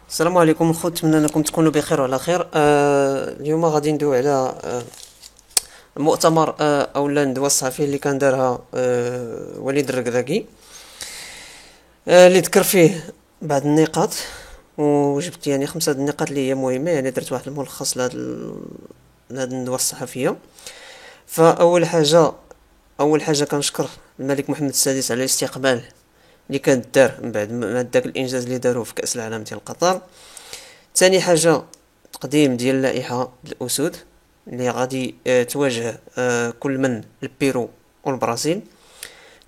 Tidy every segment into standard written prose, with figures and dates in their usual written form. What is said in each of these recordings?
السلام عليكم الخوت، نتمنى انكم تكونوا بخير وعلى خير. اليوم غادي ندوي على المؤتمر اولا الندوه الصحفيه اللي كان دارها وليد الركراكي، اللي ذكر فيه بعض النقاط، وجبت يعني خمسة د النقاط اللي هي مهمه، يعني درت واحد الملخص لهاد الندوه الصحفيه. اول حاجه كنشكر الملك محمد السادس على الاستقبال اللي كان دار من بعد ما داك الانجاز اللي داروه في كاس العالم ديال قطر. ثاني حاجه تقديم ديال اللائحه الاسود اللي غادي تواجه كل من البيرو والبرازيل.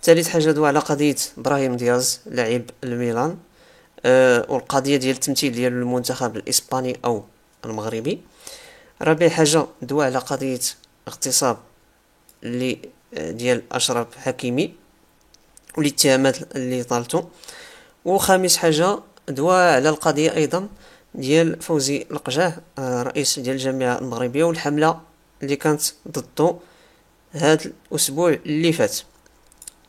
ثالث حاجه دوا على قضيه ابراهيم دياز لاعب الميلان، والقضيه ديال التمثيل ديال المنتخب الاسباني او المغربي. رابع حاجه دوا على قضيه اغتصاب اللي ديال اشرف حكيمي والاتهامات اللي طالتو. وخامس حاجه دوا على القضيه ايضا ديال فوزي القجاه، رئيس ديال الجامعه المغربيه، والحمله اللي كانت ضده هذا الاسبوع اللي فات.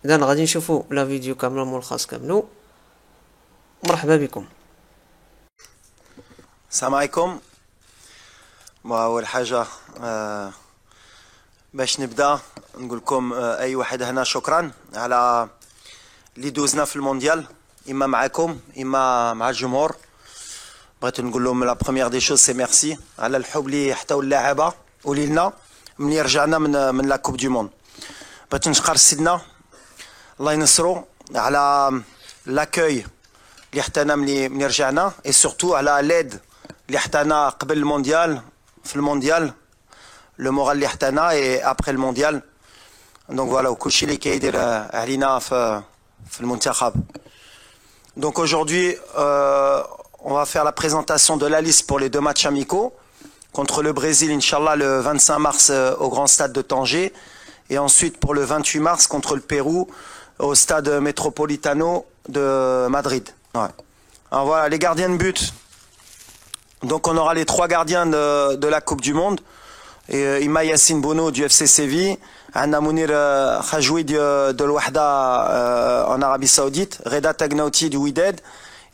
اذا غادي نشوفوا لا فيديو كامله ملخص كامله. مرحبا بكم. السلام عليكم. أول حاجة باش نبدأ نقول لكم أي واحد هنا شكرا على اللي دوزنا في المونديال، إما معكم إما مع الجمهور. بغيت نقول لهم لا بروميير دي شوز سي ميرسي على الحب اللي حتاو اللاعبة وليلنا ملي رجعنا من لا كوب دو موند. بغيت نشكر سيدنا الله ينصرو على لاكوي اللي حتانا ملي رجعنا، اي سورتو على ليد اللي حتانا قبل المونديال في المونديال، لو مورال اللي حتانا اي ابري المونديال. دونك فوالا وكلشي اللي كيدير علينا في المنتخب. Donc aujourd'hui, on va faire la présentation de la liste pour les deux matchs amicaux contre le Brésil, Inch'Allah, le 25 mars au Grand Stade de Tanger, et ensuite pour le 28 mars contre le Pérou au Stade Metropolitano de Madrid. Ouais. Alors voilà, les gardiens de but. Donc on aura les trois gardiens de la Coupe du Monde. Et Ima Yassine Bono du FC Séville, Anna Mounir Khajoui de l'Ouahda en Arabie Saoudite, Reda Tagnauti du Wydad,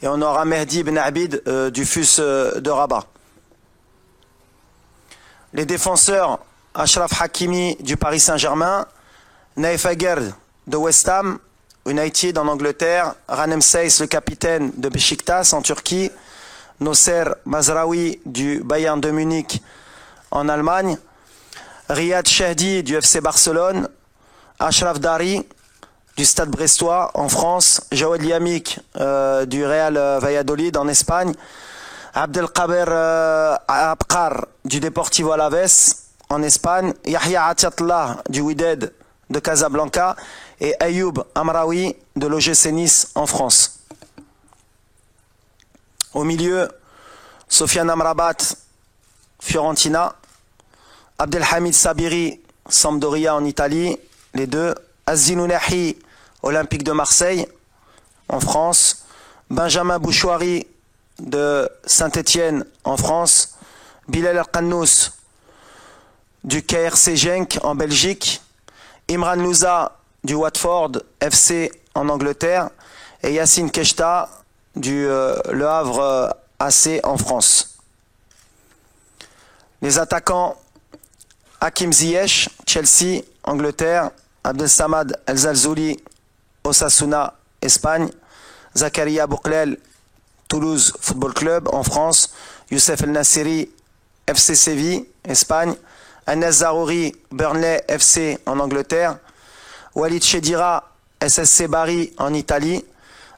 et on aura Mehdi Ben Abid du FUS de Rabat. Les défenseurs, Achraf Hakimi du Paris Saint-Germain, Naif Aguerd de West Ham United en Angleterre, Ranem Seyss, le capitaine de Beşiktaş en Turquie, Nosser Mazraoui du Bayern de Munich en Allemagne, Riyad Chehdi du FC Barcelone, Achraf Dari du Stade Brestois en France, Jawed Liamik du Real Valladolid en Espagne, Abdelkader Abkar du Deportivo Alaves en Espagne, Yahya Atiatullah du Wydad de Casablanca et Ayoub Amraoui de l'OGC Nice en France. Au milieu, Sofiane Amrabat, Fiorentina, Abdelhamid Sabiri, Sampdoria en Italie, les deux, Azinou Nahi, Olympique de Marseille en France, Benjamin Bouchouari de Saint-Étienne en France, Bilal El-Qannous du KRC Genk en Belgique, Imran Louza du Watford FC en Angleterre et Yassine Keshta du Le Havre AC en France. Les attaquants, Hakim Ziyech, Chelsea, Angleterre, Abdel Samad El Zalzouli, Osasuna, Espagne, Zakaria Bouklel, Toulouse Football Club en France, Youssef El Nassiri, FC Séville, Espagne, Anas Zarouri, Burnley FC en Angleterre, Walid Chedira, SSC Bari en Italie,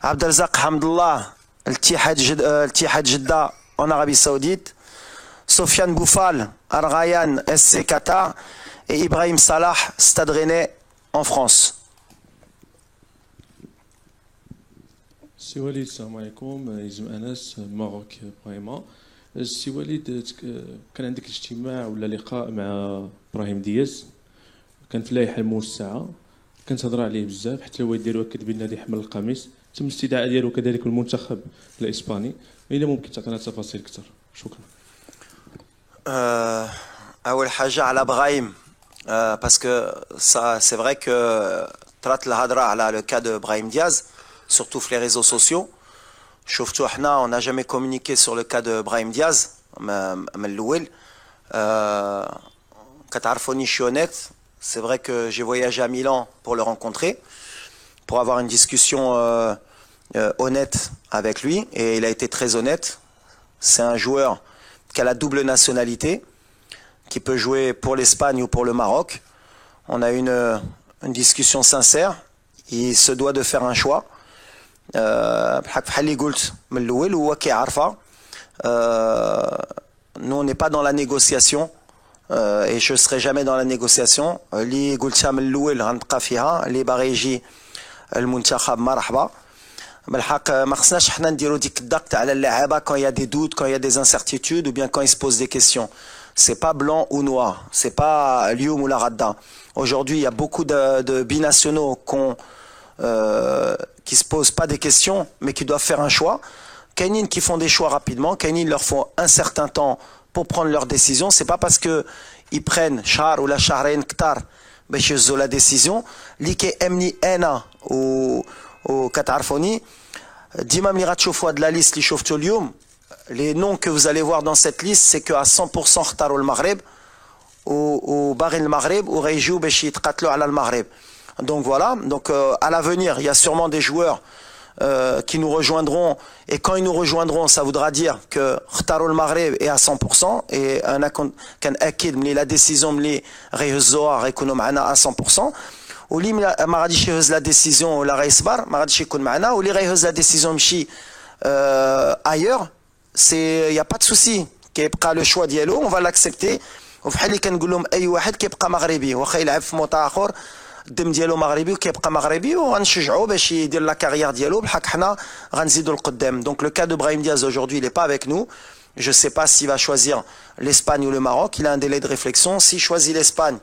Abdelzak Hamdullah, El Tihad Jeddah en Arabie Saoudite, Sofiane Boufal, Al Rayyan SC Qatar et Ibrahim Salah, Stade Rennais en France. سي وليد السلام عليكم. يزم انس ماروك بريما. سي وليد، كان عندك اجتماع ولا لقاء مع ابراهيم دياز، كان في اللائحه الموسعه، كانت هضره عليه بزاف، حتى الوالد ديالو اكد بان غادي يحمل القميص، تم الاستدعاء ديالو كذلك المنتخب الاسباني. الا ممكن تعطينا تفاصيل اكثر، شكرا. اول حاجه على ابراهيم، باسكو سي فري كو طرات الهضره على لو كا دو ابراهيم دياز surtout sur les réseaux sociaux. شفتوا احنا on n'a jamais communiqué sur le cas de Brahim Diaz من الأول. كتعرفوني je suis honnête. C'est vrai que j'ai voyagé à Milan pour le rencontrer, pour avoir une discussion honnête avec lui, et il a été très honnête. C'est un joueur qui a la double nationalité, qui peut jouer pour l'Espagne ou pour le Maroc. On a une discussion sincère. Il se doit de faire un choix. Nous, on n'est pas dans la négociation, et je ne serai jamais dans la négociation. اللي قلتها من الأول غنبقى فيها اللي باغي يجي المنتخب مرحبا. بالحق ما خصناش حنا نديرو ديك الضغط على اللاعبة quand il y a des doutes, quand il y a des incertitudes ou bien quand ils se posent des questions. C'est pas blanc ou noir, c'est pas اليوم ولا غدا. Aujourd'hui, il y a beaucoup de binationaux qui se posent pas des questions, mais qui doivent faire un choix. Kainin qui font des choix rapidement, Kainin leur faut un certain temps pour prendre leur décision. C'est pas parce que ils prennent char ou la charren ktar باش يهزوا la décision. اللي كيأمني انا و كتعرفوني ديما ملي غتشوفوا هاد لا ليست اللي شفتوا اليوم, les noms que vous allez voir dans cette liste, c'est que à 100% اختاروا المغرب وباغي المغرب وغيجيو باش يتقاتلوا على المغرب. Donc voilà, donc à l'avenir, il y a sûrement des joueurs qui nous rejoindront, et quand ils nous rejoindront, ça voudra dire que اختاروا المغرب est à 100%, et انا كنأكد ملي la décision ملي غيهزوها غيكونوا معنا à 100%. واللي ما غاديش يهز لا ديسيزيون ولا غيصبر ما غاديش يكون معنا, واللي غيهز لا ديسيزيون يمشي ailleurs, c'est y a pas de souci, كيبقى لو شوا ديالو, on va l'accepter. وفحال اللي كنقول لهم اي واحد كيبقى مغربي واخا يلعب في موطا اخر الدم ديالو مغربي وكيبقى مغربي, وغنشجعوه باش يدير لا كارير ديالو بحال حنا غنزيدوا القدام. Donc le cas de Brahim Diaz aujourd'hui, il est pas avec nous. Je sais pas s'il va choisir l'Espagne ou le Maroc, il a un délai de réflexion. S'il choisit l'Espagne,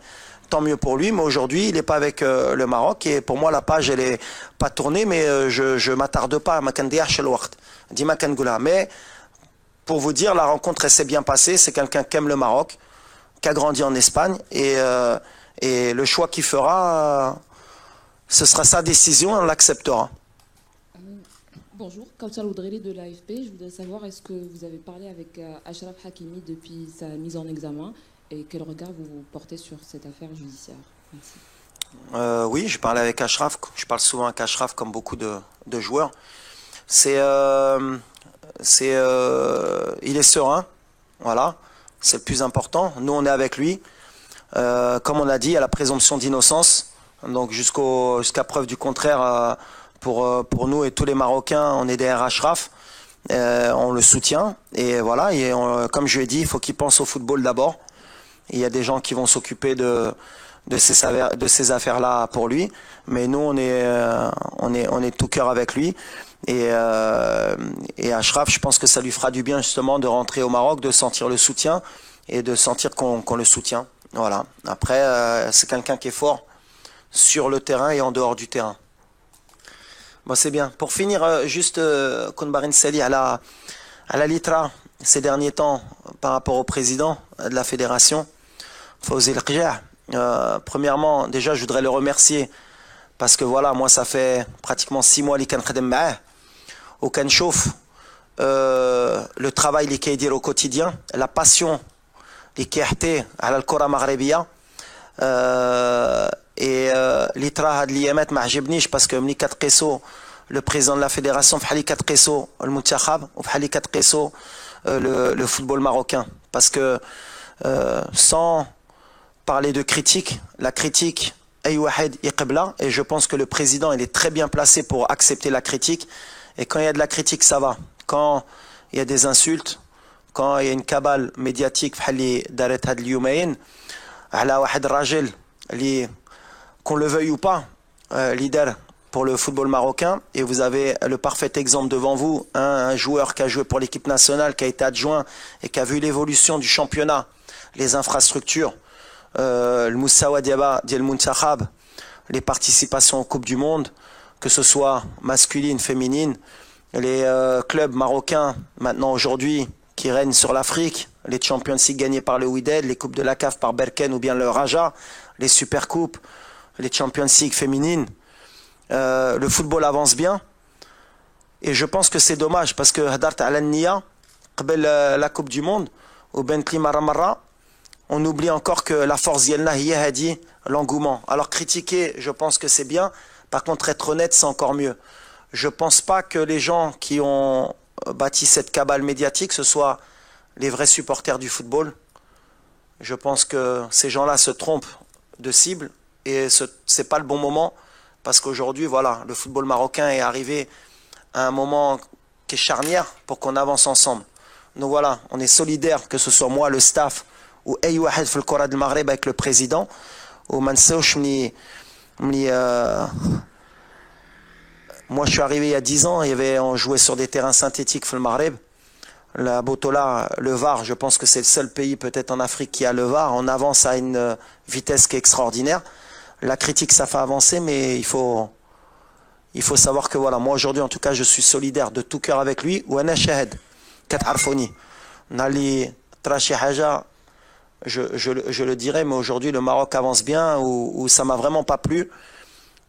tant mieux pour lui, mais aujourd'hui il n'est pas avec le Maroc, et pour moi la page elle est pas tournée, mais je m'attarde pas, mais pour vous dire, la rencontre elle s'est bien passée. C'est quelqu'un qui aime le Maroc, qui a grandi en Espagne, et le choix qu'il fera, ce sera sa décision, on l'acceptera. Bonjour, Kautar Oudreli de l'AFP. Je voudrais savoir, est-ce que vous avez parlé avec Achraf Hakimi depuis sa mise en examen, et quel regard vous portez sur cette affaire judiciaire? Merci. Oui, je parlais avec Achraf. Je parle souvent avec Achraf comme beaucoup de joueurs. Il est serein, voilà, c'est le plus important. Nous, on est avec lui. Comme on a dit, à la présomption d'innocence. Donc jusqu'à preuve du contraire, pour nous et tous les Marocains, on est derrière Achraf. On le soutient. Et voilà, comme je l'ai dit, il faut qu'il pense au football d'abord. Il y a des gens qui vont s'occuper de ces affaires-là pour lui. Mais nous, on est tout cœur avec lui. Et Achraf, je pense que ça lui fera du bien justement de rentrer au Maroc, de sentir le soutien et de sentir qu'on le soutient. Voilà. Après, c'est quelqu'un qui est fort sur le terrain et en dehors du terrain. Bon, c'est bien. Pour finir, juste Kounbarin Sali à la Litra ces derniers temps par rapport au président de la fédération, Fawzi El Qja. Premièrement, déjà, je voudrais le remercier parce que voilà, moi, ça fait pratiquement 6 mois qu'il est au Kanchouf, le travail qu'il fait au quotidien, la passion qu'il a à la Kora Maghrebia, et l'itra had liyamat m'ajibnish parce que mni katqiso le président de la fédération fhali katqiso le muntakhab ou fhali katqiso le football marocain, parce que sans parler de critique, la critique ay wahed yqbla, et je pense que le président il est très bien placé pour accepter la critique. Et quand il y a de la critique, ça va. Quand il y a des insultes, quand il y a une cabale médiatique fhali daret had liyoumayn ala wahed rajel li, qu'on le veuille ou pas, leader pour le football marocain, et vous avez le parfait exemple devant vous, un joueur qui a joué pour l'équipe nationale, qui a été adjoint et qui a vu l'évolution du championnat, les infrastructures, le Moussawa Diaba Diel Muntakhab, les participations aux Coupes du Monde, que ce soit masculine, féminine, les clubs marocains maintenant aujourd'hui qui règnent sur l'Afrique, les Champions League gagnés par le Wydad, les Coupes de la CAF par Berken ou bien le Raja, les Supercoupes, les Champions League féminines, le football avance bien. Et je pense que c'est dommage parce que هدرت على النية قبل la Coupe du Monde وبنت لي مرة on oublie encore que la force ديالنا هي هذه l'engouement. Alors critiquer, je pense que c'est bien. Par contre, être honnête, c'est encore mieux. Je pense pas que les gens qui ont bâti cette cabale médiatique, ce soient les vrais supporters du football. Je pense que ces gens-là se trompent de cible et c'est pas le bon moment parce qu'aujourd'hui, voilà, le football marocain est arrivé à un moment qui est charnière pour qu'on avance ensemble. Donc voilà, on est solidaires, que ce soit moi, le staff ou أي واحد في الكرة du Maghreb avec le président. وما نساوش moi je suis arrivé il y a 10 ans, on jouait sur des terrains synthétiques في المغرب. La Botola, le Var, je pense que c'est le seul pays peut-être en Afrique qui a le Var. On avance à une vitesse qui est extraordinaire. La critique, ça fait avancer, mais il faut savoir que voilà, moi aujourd'hui en tout cas je suis solidaire de tout cœur avec lui. Ou ana shahid كتعرفوني نالي طرا شي حاجه je le dirais, mais aujourd'hui le Maroc avance bien ou ça m'a vraiment pas plu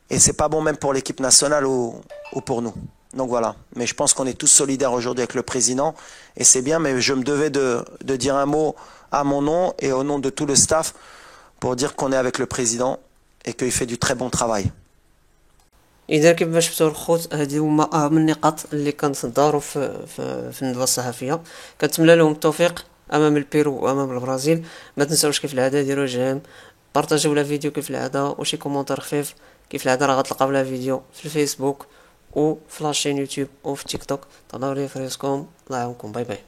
et c'est pas bon même pour l'équipe nationale ou pour nous. Donc voilà, mais je pense qu'on est tous solidaires aujourd'hui avec le président et c'est bien, mais je me devais de dire un mot à mon nom et au nom de tout le staff pour dire qu'on est avec le président et qu'il fait du très bon travail. اذا كيف شفتوا الخوت، هذه هما اهم النقاط اللي كنتداروا في الندوه الصحفيه. كنتمنى لهم التوفيق امام البيرو وامام البرازيل. ما تنساوش كيف العاده ديروا جيم، بارطاجيو لا فيديو كيف العاده وشي كومونتير خفيف. كيف العاده راه غتلقاو لا فيديو في الفيسبوك وفي لاشين يوتيوب وفي تيك توك. تهلاو لي فريسكم، الله يعاونكم، باي باي.